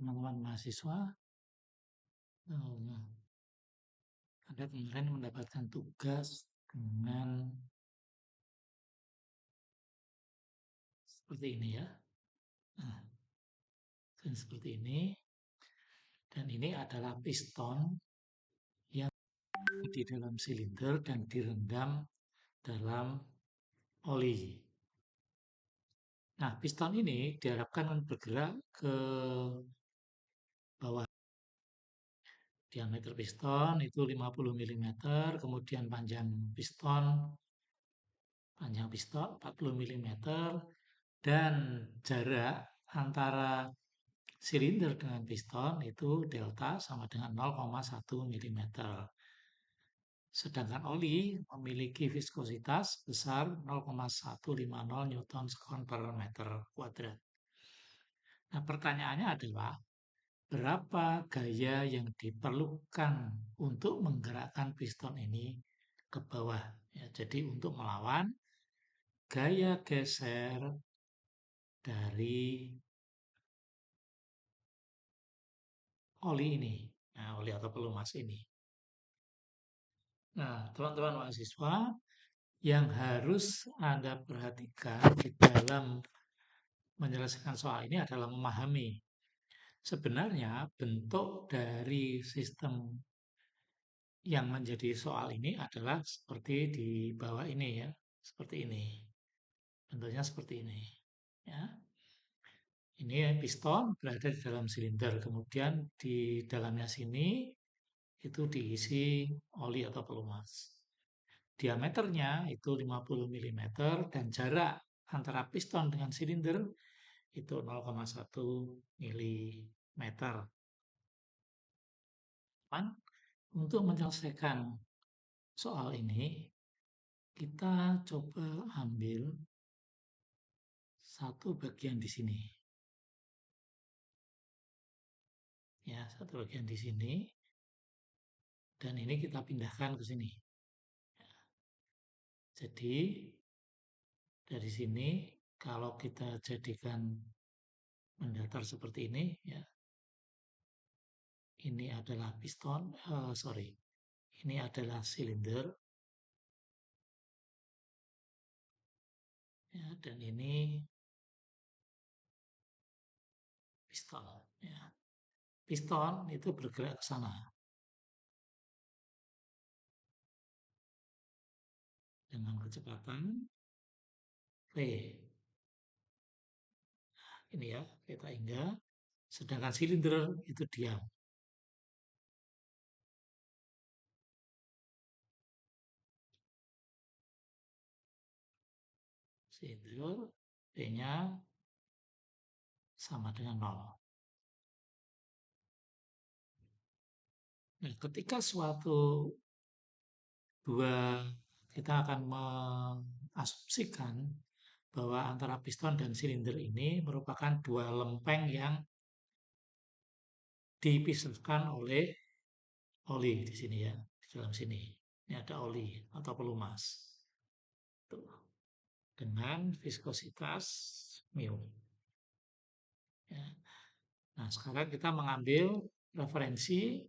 teman-teman mahasiswa. Anda kemarin mendapatkan tugas dengan seperti ini ya. Nah, seperti ini. Dan ini adalah piston yang di dalam silinder dan direndam dalam oli. Nah, piston ini diharapkan bergerak ke bawah. Diameter piston itu 50 mm, kemudian panjang piston 40 mm, dan jarak antara silinder dengan piston itu delta sama dengan 0,1 mm. Sedangkan oli memiliki viskositas besar 0,150 Newton per meter kuadrat. Nah, pertanyaannya adalah berapa gaya yang diperlukan untuk menggerakkan piston ini ke bawah. Ya, jadi untuk melawan gaya geser dari oli ini, nah, oli atau pelumas ini. Nah, teman-teman mahasiswa, yang harus Anda perhatikan di dalam menyelesaikan soal ini adalah memahami sebenarnya bentuk dari sistem yang menjadi soal ini adalah seperti di bawah ini ya, seperti ini. Bentuknya seperti ini. Ya. Ini piston berada di dalam silinder, kemudian di dalamnya sini itu diisi oli atau pelumas. Diameternya itu 50 mm dan jarak antara piston dengan silinder itu 0,1 mm. Untuk menyelesaikan soal ini, kita coba ambil satu bagian di sini. Ya, satu bagian di sini. Dan ini kita pindahkan ke sini. Jadi, dari sini, kalau kita jadikan mendatar seperti ini, ya, ini adalah piston, ini adalah silinder, ya, dan ini piston. Ya. Piston itu bergerak ke sana dengan kecepatan V. Ini ya, kita hingga, sedangkan silinder itu diam. Silinder V-nya sama dengan 0. Nah, ketika kita akan mengasumsikan bahwa antara piston dan silinder ini merupakan dua lempeng yang dipisahkan oleh oli di sini ya, di dalam sini. Ini ada oli atau pelumas. Tuh. Dengan viskositas mu. Ya. Nah, sekarang kita mengambil referensi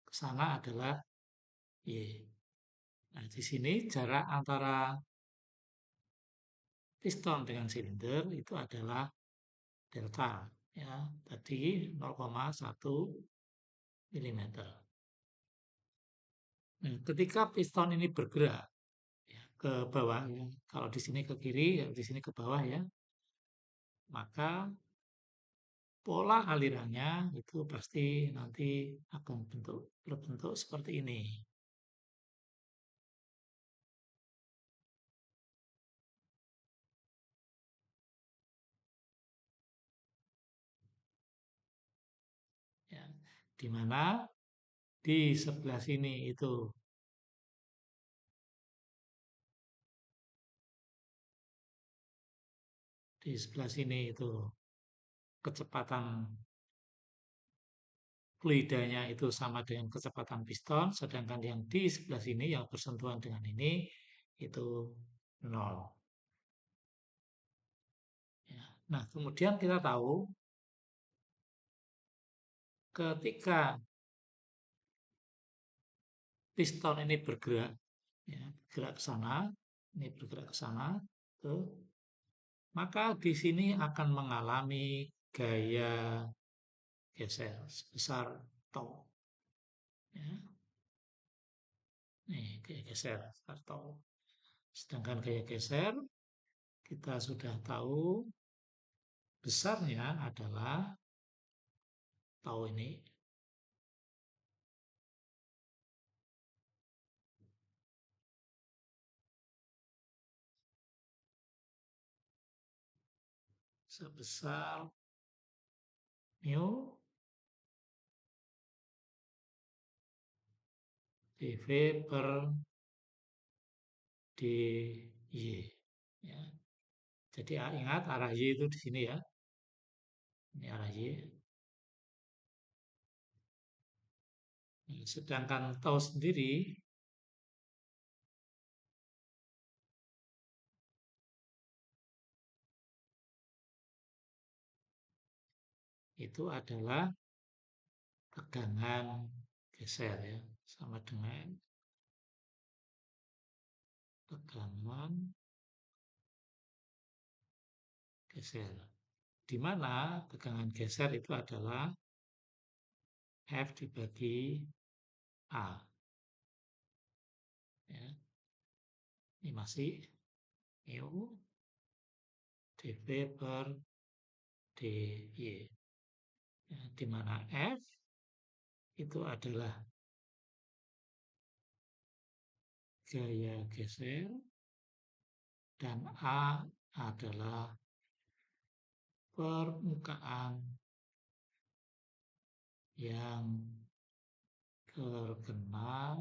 ke sana adalah Y. Nah, di sini jarak antara piston dengan silinder itu adalah delta. Ya, tadi 0,1 mm. Nah, ketika piston ini bergerak ya, ke bawah, ya, kalau di sini ke kiri, ya, di sini ke bawah ya, maka pola alirannya itu pasti nanti akan berbentuk seperti ini. Ya, di mana di sebelah sini itu kecepatan fluidanya itu sama dengan kecepatan piston, sedangkan yang di sebelah sini yang bersentuhan dengan ini itu 0. Ya. Nah, kemudian kita tahu ketika piston ini bergerak, ya, bergerak ke sana, ini bergerak ke sana, tuh, maka di sini akan mengalami gaya geser sebesar tau. Ya. Nih, gaya geser sebesar tau. Sedangkan gaya geser kita sudah tahu besarnya adalah tau ini sebesar mu dv per dy. Ya. Jadi ingat arah y itu di sini ya. Ini arah y. Sedangkan tau sendiri itu adalah tegangan geser ya, sama dengan tegangan geser. Di mana tegangan geser itu adalah F dibagi A. Ya. Ini masih mu dv per dy. Ya, di mana F itu adalah gaya geser dan A adalah permukaan yang terkena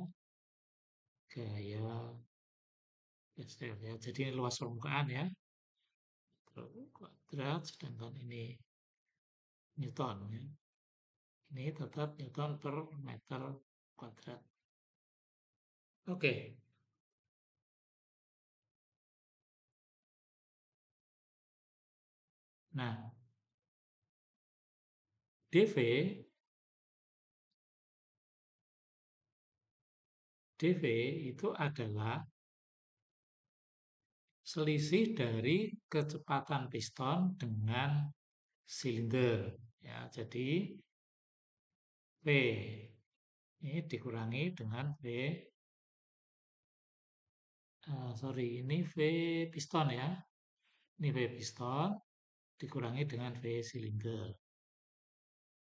gaya geser ya. Jadi ini luas permukaan ya, kuadrat, sedangkan ini Newton ya. Ini tetap Newton per meter kuadrat. Oke. Nah, dV itu adalah selisih dari kecepatan piston dengan silinder. Ya, jadi V ini dikurangi dengan V, ini V piston ya. Ini V piston dikurangi dengan V silinder.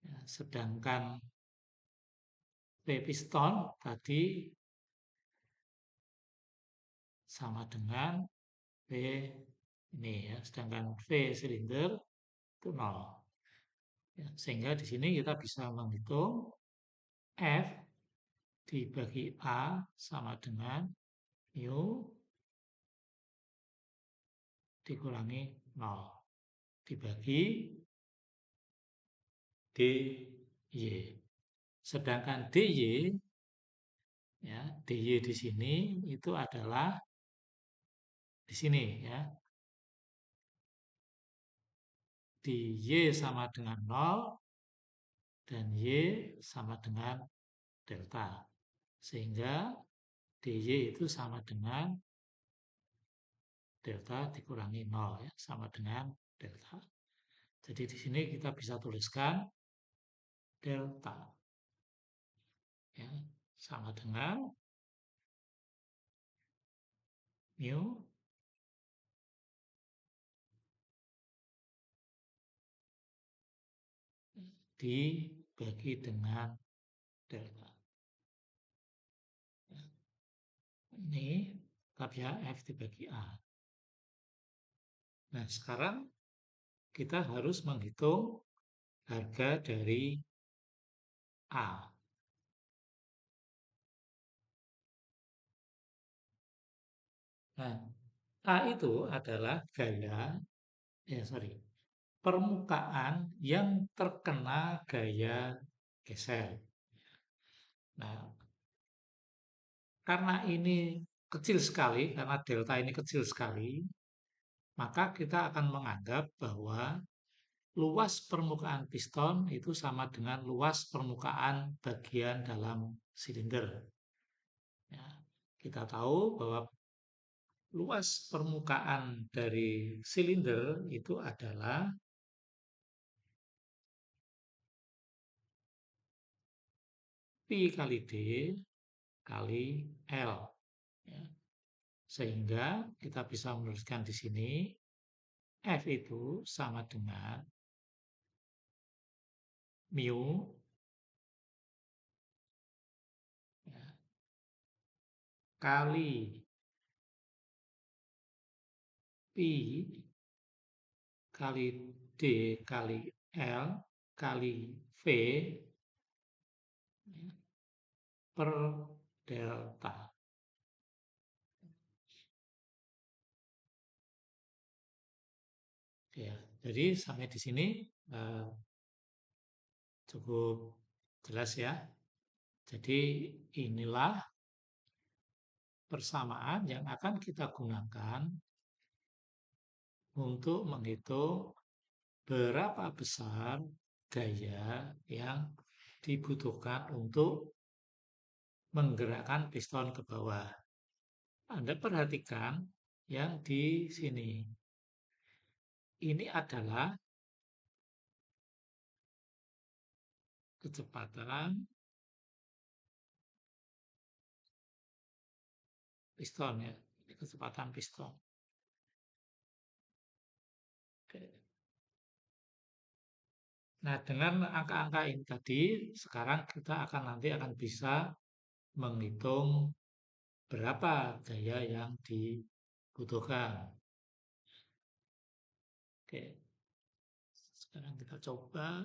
Ya, sedangkan V piston tadi sama dengan V ini ya, sedangkan V silinder itu 0. Ya, sehingga di sini kita bisa menghitung F dibagi A sama dengan mu dikurangi 0 dibagi dy. Sedangkan dy ya, dy di sini itu adalah di sini ya. Dy sama dengan 0 dan y sama dengan delta. Sehingga dy itu sama dengan delta dikurangi 0 ya, sama dengan delta. Jadi di sini kita bisa tuliskan delta ya, sama dengan mu dibagi dengan delta. Ya. Ini ya F dibagi A. Nah, sekarang kita harus menghitung harga dari A. Nah, A itu adalah permukaan yang terkena gaya geser. Nah, karena ini kecil sekali, karena delta ini kecil sekali, maka kita akan menganggap bahwa luas permukaan piston itu sama dengan luas permukaan bagian dalam silinder. Ya, kita tahu bahwa luas permukaan dari silinder itu adalah Pi kali D kali L. Ya. Sehingga kita bisa menuliskan di sini F itu sama dengan mu ya, kali Pi kali D kali L kali V ya, per delta. Ya, jadi sampai di sini eh, cukup jelas ya. Jadi inilah persamaan yang akan kita gunakan untuk menghitung berapa besar gaya yang dibutuhkan untuk menggerakkan piston ke bawah. Anda perhatikan yang di sini. Ini adalah kecepatan piston ya. Ini kecepatan piston. Oke. Nah, dengan angka-angka ini tadi, sekarang kita nanti akan bisa menghitung berapa gaya yang dibutuhkan. Oke, sekarang kita coba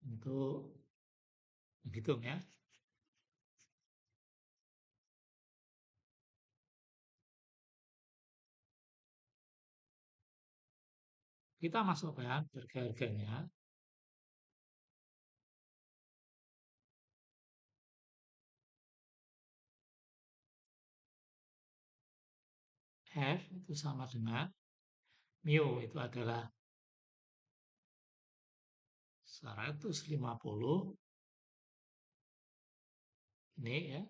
untuk menghitung ya. Kita masukkan harga-harganya. F itu sama dengan mu itu adalah 150 ini ya.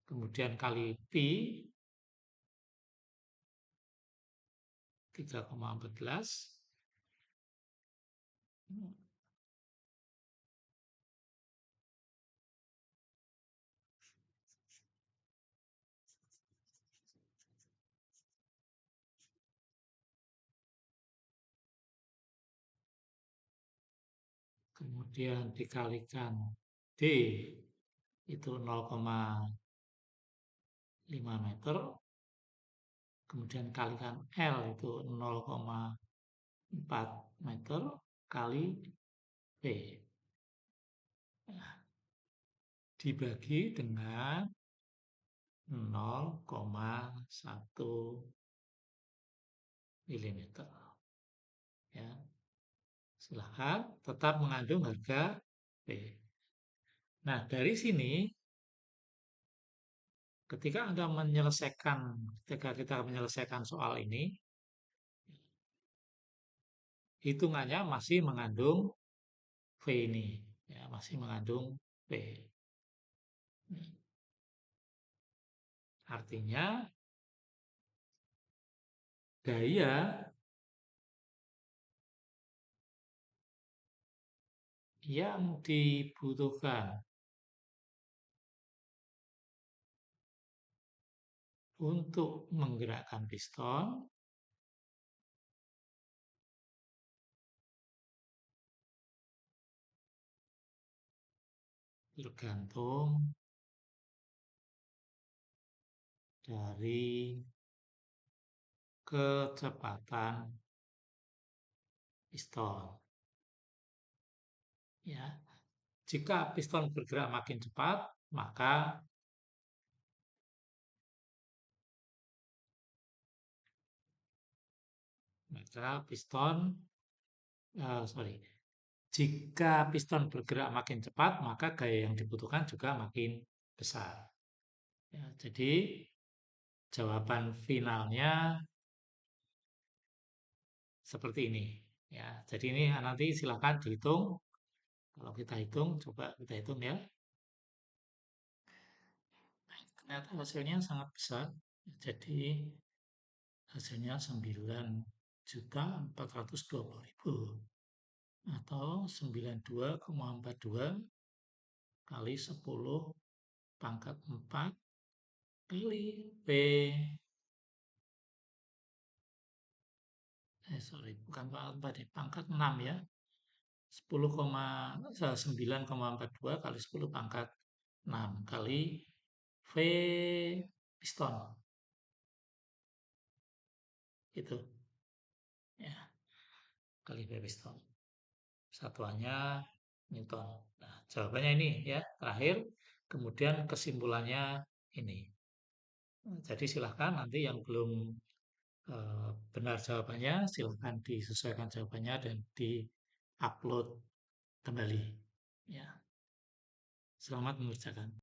Kemudian kali pi 3,14. Kemudian dikalikan D itu 0,5 meter. Kemudian kalikan L itu 0,4 meter kali P. Nah, dibagi dengan 0,1 mm. Ya, silahkan tetap mengandung harga P. Nah, dari sini ketika kita menyelesaikan soal ini, hitungannya masih mengandung V ini, ya, masih mengandung V. Artinya gaya yang dibutuhkan untuk menggerakkan piston tergantung dari kecepatan piston. Ya, jika piston bergerak makin cepat, maka piston jika piston bergerak makin cepat, maka gaya yang dibutuhkan juga makin besar. Ya, jadi jawaban finalnya seperti ini. Ya, jadi ini nanti silakan dihitung. Kalau kita hitung, coba kita hitung ya. Ternyata hasilnya sangat besar. Jadi hasilnya 9.420.000 atau 92,42 kali 10 pangkat 4 kali P, sorry, bukan pangkat 4 ya, pangkat 6 ya. 9,42 kali 10 pangkat 6 kali V piston. Itu ya, kali V piston. Satuannya Newton. Nah, jawabannya ini ya, terakhir. Kemudian kesimpulannya ini. Jadi silahkan nanti yang belum benar jawabannya, silahkan disesuaikan jawabannya dan di-upload kembali. Ya, selamat mengerjakan.